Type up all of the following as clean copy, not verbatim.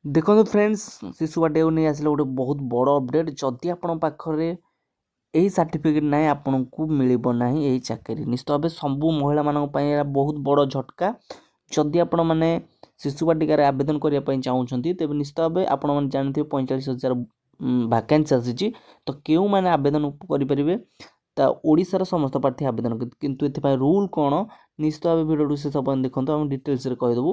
देखो फ्रेंड्स शिशु बाटिका को नहीं आसले गोटे बहुत बड़ अपडेट जदि आपण पाखरे यही सर्टिफिकेट ना आपन को मिल ना यही चाकरी निश्चित भाव सबू महिला मान बहुत बड़ झटका जदि आपण मैंने शिशु बाटिकार आवेदन करने चाहूँगी तेज निश्चित भाव आपण मैंने जानते 45,000 वैकेंसी आसी तो क्यों मैंने आवेदन करेंगे ओडिशार समस्त प्रार्थी आवेदन किंतु ए रूल कौन निश्चित भाव भिडियो से सब देखो आम डिटेल्स कहीदेबू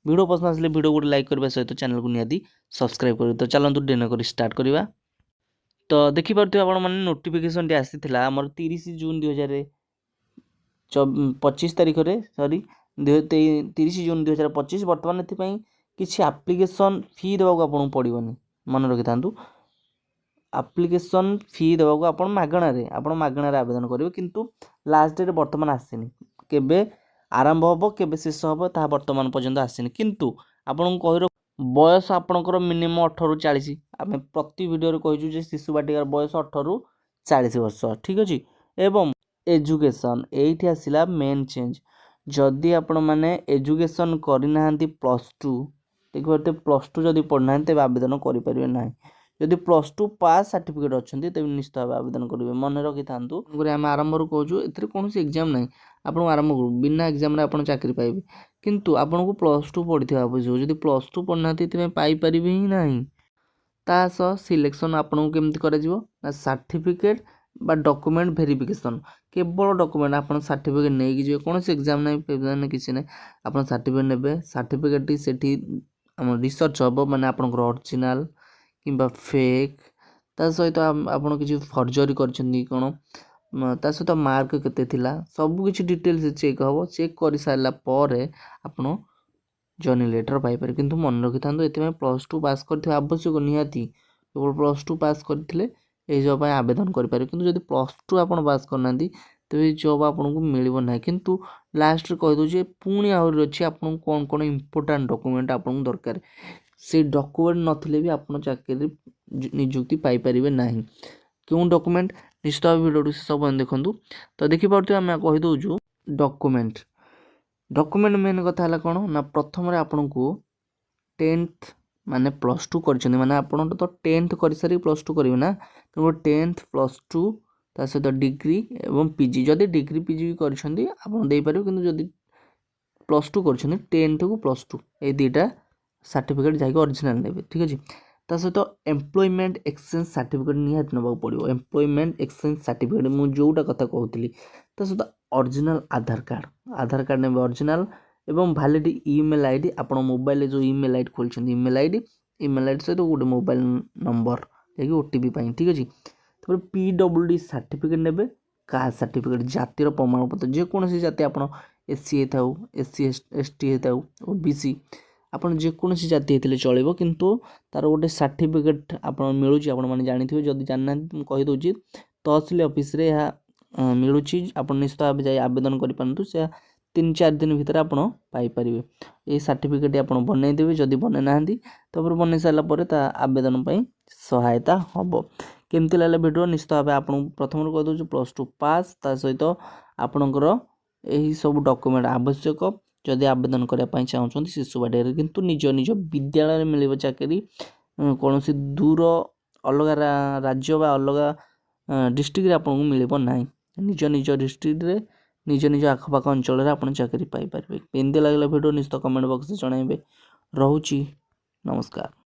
भिडियो पसंद आसले भिडियो गोटे लाइक करने सहित चैनल को निहाती सब्सक्राइब कर तो चलतु डेन कर स्टार्ट करवा तो देखिपे आप नोटिफिकेशन टी आसी आमर 30 जून 2025 तारीख में सॉरी 30 जून 2025 बर्तमान ये किसी आप्लिकेसन फी देवाक आपको पड़ोनी मन रखि था आप्लिकेसन फी देवाक आप मागणार आवेदन करेंगे किंतु लास्ट डेट बर्तमान आसनी केबे आरंभ हम केबे शेष हम ता बर्तमान पर्यंत आसनी किंतु आपन कही बयस आपणकर मिनिमम 18 ରୁ 40 आम प्रति वीडियो कहीचु शिशु बाटिकार बयस 18 ରୁ 40 वर्ष ठीक अच्छे एवं एजुकेशन एठी आसिला मेन चेंज जदि आपण मैंने एजुकेशन करना +2 देखिए +2 जदि पढ़ना तेज आवेदन करेंगे ना जदि +2 पास सर्टिफिकेट अच्छा तेज निश्चित भाव आवेदन करेंगे मन रखि था आम आरंभ कहूँ ए कौन एग्जाम ना आपको आरंभ करूँ बिना एग्जाम आप चाकरी पाइबे किंतु आपन को +2 पढ़ी आवश्यक जब +2 पढ़ना पाइपर ही ना तासह सिलेक्शन आपको केमती कर सर्टिफिकेट बा डॉक्यूमेंट वेरिफिकेशन केवल डॉक्यूमेंट आप सर्टिफिकेट नहीं जी कौन एग्जाम ना किसी ना आप सर्टिफिकेट ने सर्टिफिकेट से रिसर्च हम माने आपनकर ओरिजिनल किंबा फेक ता सहित आपन किसी फर्जरी करछन्ती कोन ता सहित मार्क केते थिला सब किछि डिटेल्स चेक हम चेक कर सारा पर आपन जॉइनिंग लेटर पाइपर किंतु मन रखि था ये +2 पास कर आवश्यक निहाती केवल +2 पास करते ये जॉब आवेदन करेंगे किंतु जब +2 आप पास करना तो ये जॉब आपको मिल ना किंतु लास्ट कहीदे पुणी आहरी अच्छी आपको कौन कौन इंपोर्टाट डॉक्यूमेंट आपको दरकार से डॉक्यूमेंट नथिले भी आप चाकरी नियुक्ति पाइपर ना क्यों डॉक्यूमेंट निश्चित भाव भिडियो से सब देखूँ तो देखिपे आम कहीदे डॉक्यूमेंट मेन कथा है कौन ना प्रथम आपन को 10th माने +2 कर माने आपन तो 10th कर सारी +2 करेंगे ना तो 10th +2 ता सहित डिग्री एवं पीजी जदि डिग्री पीजी भी कर कि जदि +2 कर 10th को +2 ये दुटा सर्टिफिकेट जाकि ओरिजिनल ने ठीक अच्छे ता सहित एम्प्लॉयमेंट एक्सचेंज सर्टिफिकेट निहाती ना पड़ो एम्प्लॉयमेंट एक्सचेंज सर्टिफिकेट मुझे जोटा कथा कहूली ता सहित ओरिजिनल आधार कार्ड ने ओरिजिनल एवं वैलिड ईमेल आईडी आप मोबाइल जो ईमेल आईडी खोल ईमेल आईडी सहित गोटे मोबाइल नंबर जैसे ओटीपी ठीक अच्छे तो PWD सर्टिफिकेट ने कास्ट सर्टिफिकेट जातिर प्रमाणपत्र जेकोसी जाति आप SC था SC ST था OBC आप जेकोसी जाति होते चलो किंतु तार गोटे सर्टिफिकेट आप मिलूँ आपने जानते जदि जानना कहीदे तहसिल ऑफिस रे मिलूँ आप निश्चित भाव जाए आवेदन करूँ से 3-4 दिन भितर आप पाइपर ये सर्टिफिकेट आप बनईदेवे जदि बन ना तब बन सारापर आवेदन सहायता हम केमती लगे भिडियो निश्चित भाव आप प्रथम कहीदे +2 पास ता सहित आपणकर यही सब डॉक्यूमेंट आवश्यक जदि आवेदन करने चाहूँ शिशु बाटिका किंतु निज निज विद्यालय मिल चाकरी कौन दूर अलग राज्य बा अलग डिस्ट्रिक्ट आपको मिल ना निज निज डिस्ट्रिक्ट रे निज निज आखपाख अंचल आप चाकरी पाइपर केमती लगे भिडियो निश्चित कमेंट बॉक्स में जनइबे रोची नमस्कार।